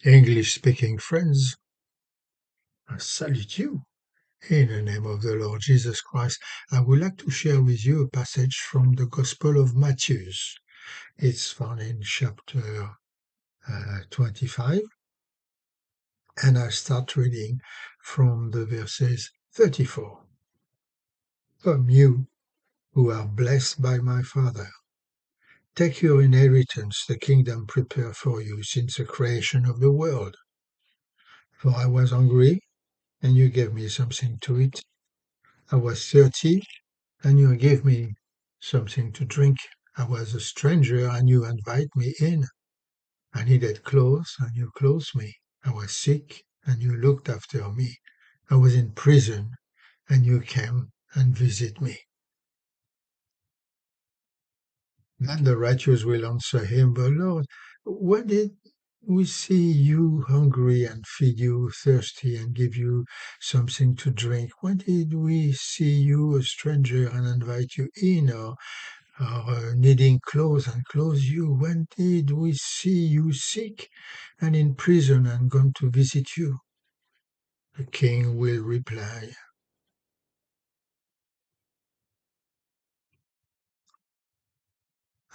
English-speaking friends, I salute you. In the name of the Lord Jesus Christ, I would like to share with you a passage from the Gospel of Matthew. It's found in chapter 25, and I start reading from the verses 34. Come you who are blessed by my Father, take your inheritance, the kingdom prepared for you since the creation of the world. For I was hungry, and you gave me something to eat. I was thirsty, and you gave me something to drink. I was a stranger, and you invited me in. I needed clothes, and you clothed me. I was sick, and you looked after me. I was in prison, and you came and visited me. Then the righteous will answer him, But Lord, when did we see you hungry and feed you, thirsty and give you something to drink? When did we see you a stranger and invite you in, or needing clothes and clothe you? When did we see you sick and in prison and gone to visit you? The king will reply,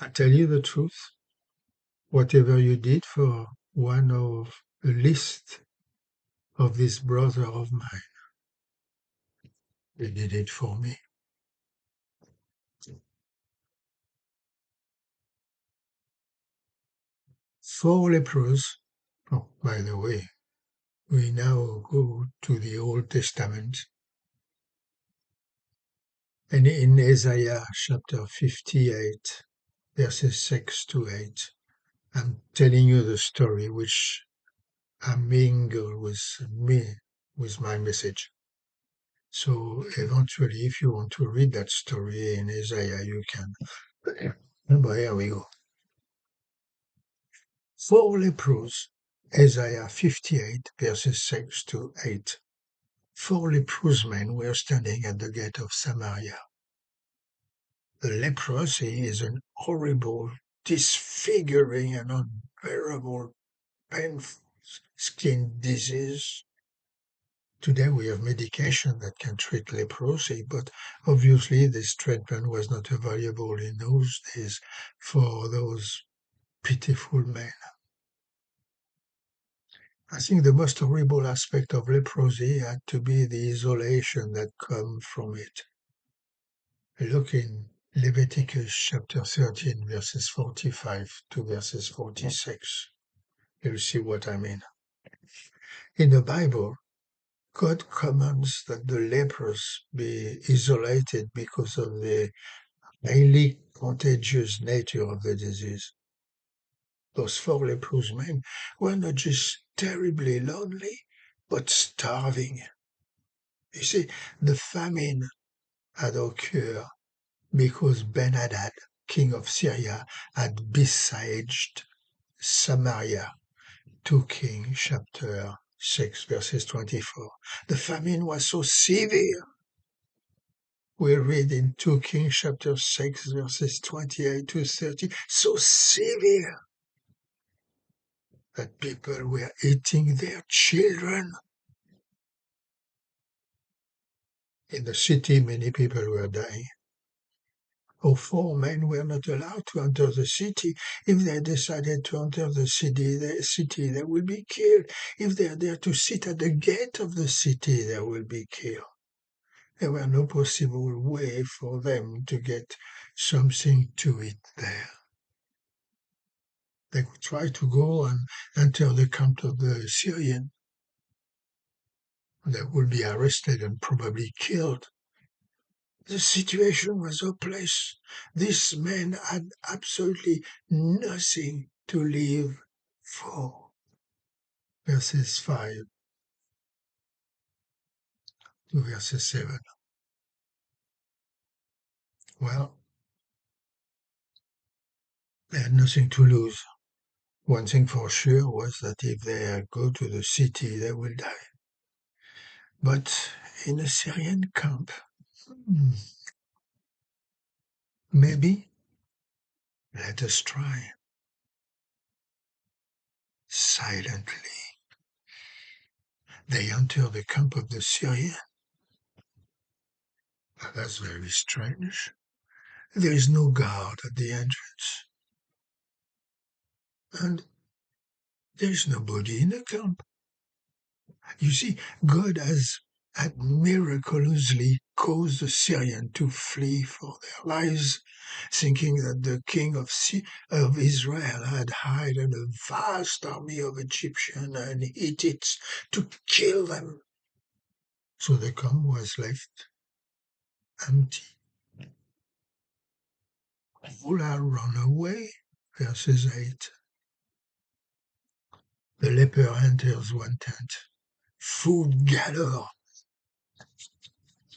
I tell you the truth, whatever you did for one of the least of this brother of mine, you did it for me. 4 lepers, oh, by the way, we now go to the Old Testament. And in Isaiah chapter 58, verses 6 to 8, I'm telling you the story which I mingle with my message. So eventually, if you want to read that story in Isaiah, you can. But here we go. 4 lepers, Isaiah 58, verses 6 to 8. 4 leprous men were standing at the gate of Samaria. The leprosy is an horrible, disfiguring, and unbearable, painful skin disease. Today we have medication that can treat leprosy, but obviously this treatment was not available in those days for those pitiful men. I think the most horrible aspect of leprosy had to be the isolation that comes from it. Look in Leviticus chapter 13, verses 45 to verses 46. You'll see what I mean. In the Bible, God commands that the lepers be isolated because of the highly contagious nature of the disease. Those 4 leprous men were not just terribly lonely, but starving. You see, the famine had occurred because Ben-Hadad, king of Syria, had besieged Samaria. 2 Kings chapter 6, verses 24. The famine was so severe. We read in 2 Kings chapter 6, verses 28 to 30, so severe that people were eating their children. In the city, many people were dying. 4 men were not allowed to enter the city. If they decided to enter the city, they will be killed. If they are there to sit at the gate of the city, they will be killed. There were no possible way for them to get something to eat there. They could try to go and enter the camp of the Syrian. They would be arrested and probably killed. The situation was hopeless. These men had absolutely nothing to live for. Verses 5 to verses 7. Well, they had nothing to lose. One thing for sure was that if they go to the city, they will die. But in a Syrian camp, maybe let us try silently they enter the camp of the Syrian. That's very strange. There is no guard at the entrance, and there is nobody in the camp. You see, God has had miraculously caused the Syrians to flee for their lives, thinking that the king of Israel had hired a vast army of Egyptians and Hittites to kill them. So the camp was left empty. All are run away. Verses 8. The leper enters one tent. Food galore.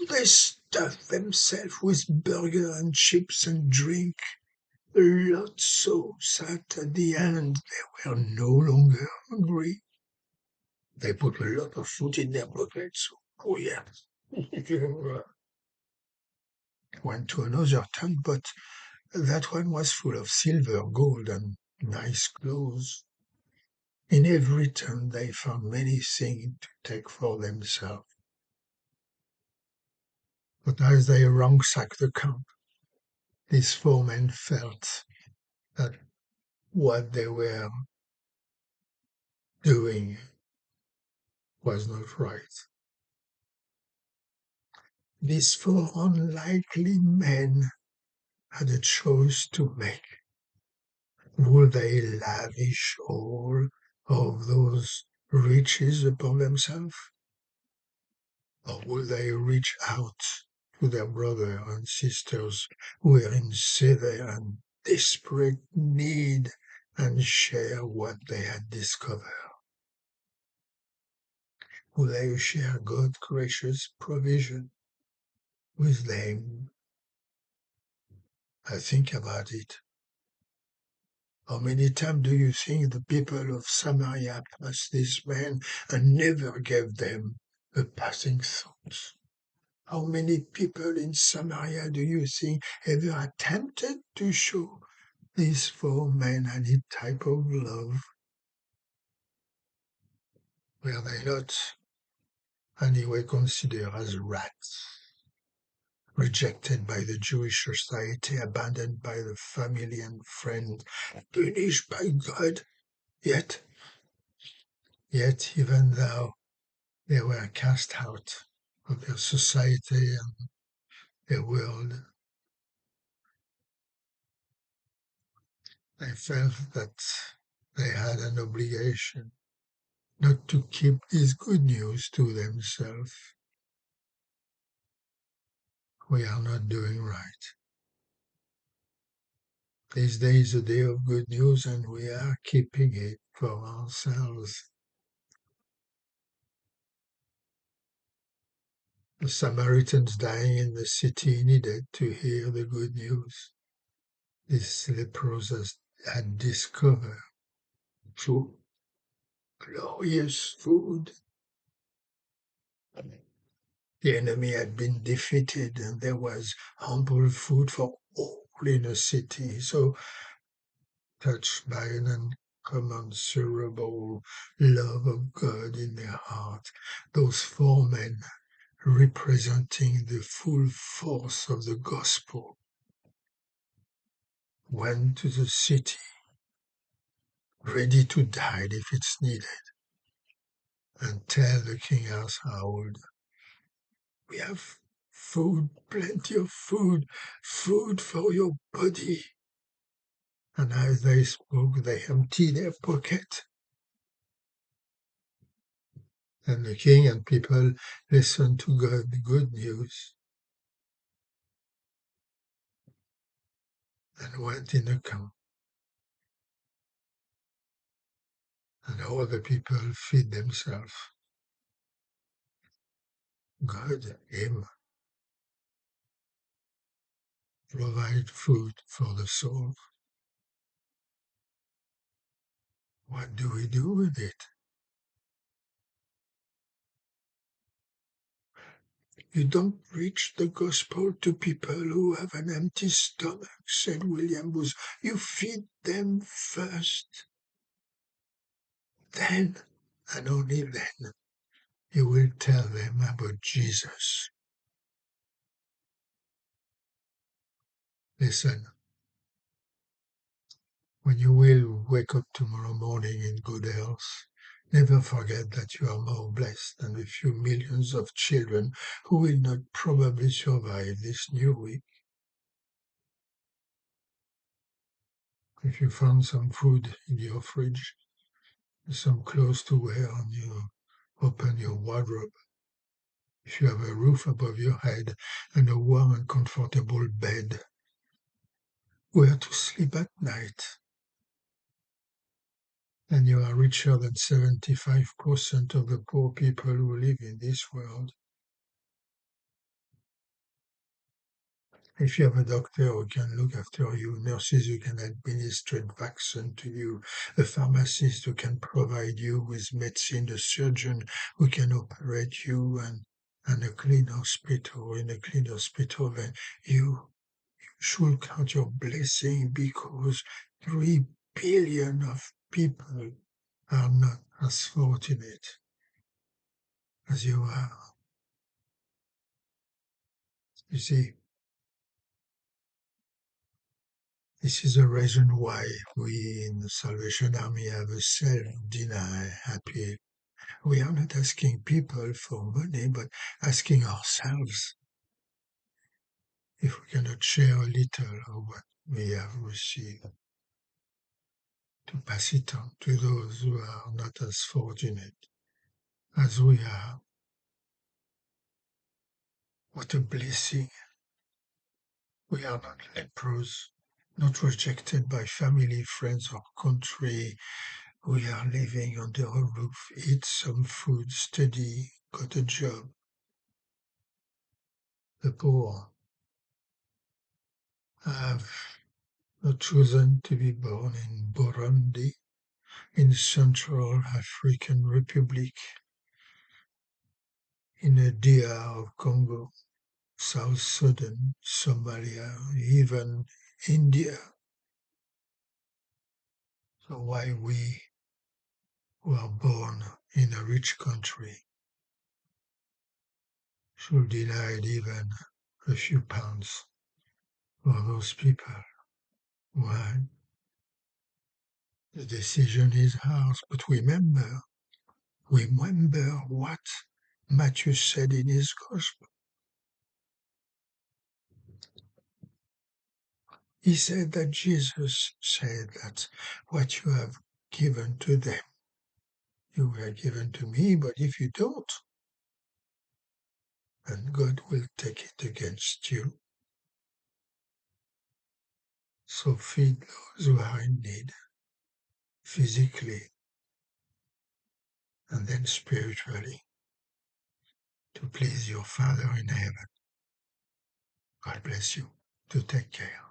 They stuff themselves with burger and chips and drink. A lot so that at the end they were no longer hungry. They put a lot of food in their pockets. Oh yeah. Went to another tent, but that one was full of silver, gold, and nice clothes. In every tent they found many things to take for themselves. But as they ransacked the camp, these four men felt that what they were doing was not right. These four unlikely men had a choice to make. Would they lavish all of those riches upon themselves? Or would they reach out to their brothers and sisters who were in severe and desperate need and share what they had discovered? Would they share God's gracious provision with them? I think about it. How many times do you think the people of Samaria passed this man and never gave them a passing thought? How many people in Samaria do you think ever attempted to show these four men any type of love? Were they not anyway considered as rats, rejected by the Jewish society, abandoned by the family and friends, punished by God? Yet, even though they were cast out of their society and their world, they felt that they had an obligation not to keep this good news to themselves. We are not doing right. This day is a day of good news and we are keeping it for ourselves. The Samaritans dying in the city needed to hear the good news. These lepers had discovered through glorious food. The enemy had been defeated and there was ample food for all in the city. So, touched by an incommensurable love of God in their heart, those four men, representing the full force of the gospel, went to the city, ready to die if it's needed, and tell the king's household, we have food, plenty of food, food for your body. And as they spoke, they emptied their pocket. And the king and people listened to God, the good news, and went in the camp. And all the people feed themselves. God, Him, provide food for the soul. What do we do with it? You don't preach the gospel to people who have an empty stomach, said William Booth. You feed them first. Then, and only then, You will tell them about Jesus. Listen, when you will wake up tomorrow morning in good health, never forget that you are more blessed than the few millions of children who will not probably survive this new week. If you found some food in your fridge, some clothes to wear, and you open your wardrobe, if you have a roof above your head and a warm and comfortable bed where to sleep at night, then you are richer than 75% of the poor people who live in this world. If you have a doctor who can look after you, nurses who can administer vaccine to you, a pharmacist who can provide you with medicine, a surgeon who can operate you, and a clean hospital, in a clean hospital, then you should count your blessing, because 3 billion of people are not as fortunate as you are. You see, this is the reason why we in the Salvation Army have a self-denial appeal. We are not asking people for money, but asking ourselves if we cannot share a little of what we have received, to pass it on to those who are not as fortunate as we are. What a blessing. We are not lepers, not rejected by family, friends, or country. We are living under a roof, eat some food, study, got a job. The poor have not chosen to be born in Burundi, in Central African Republic, in the DR of Congo, South Sudan, Somalia, even India. So why we who are born in a rich country should deny even a few pounds for those people? Why? The decision is ours, but remember what Matthew said in his gospel. He said that Jesus said that what you have given to them, you were given to me, but if you don't, then God will take it against you. So feed those who are in need, physically and then spiritually, to please your Father in heaven. God bless you. To take care.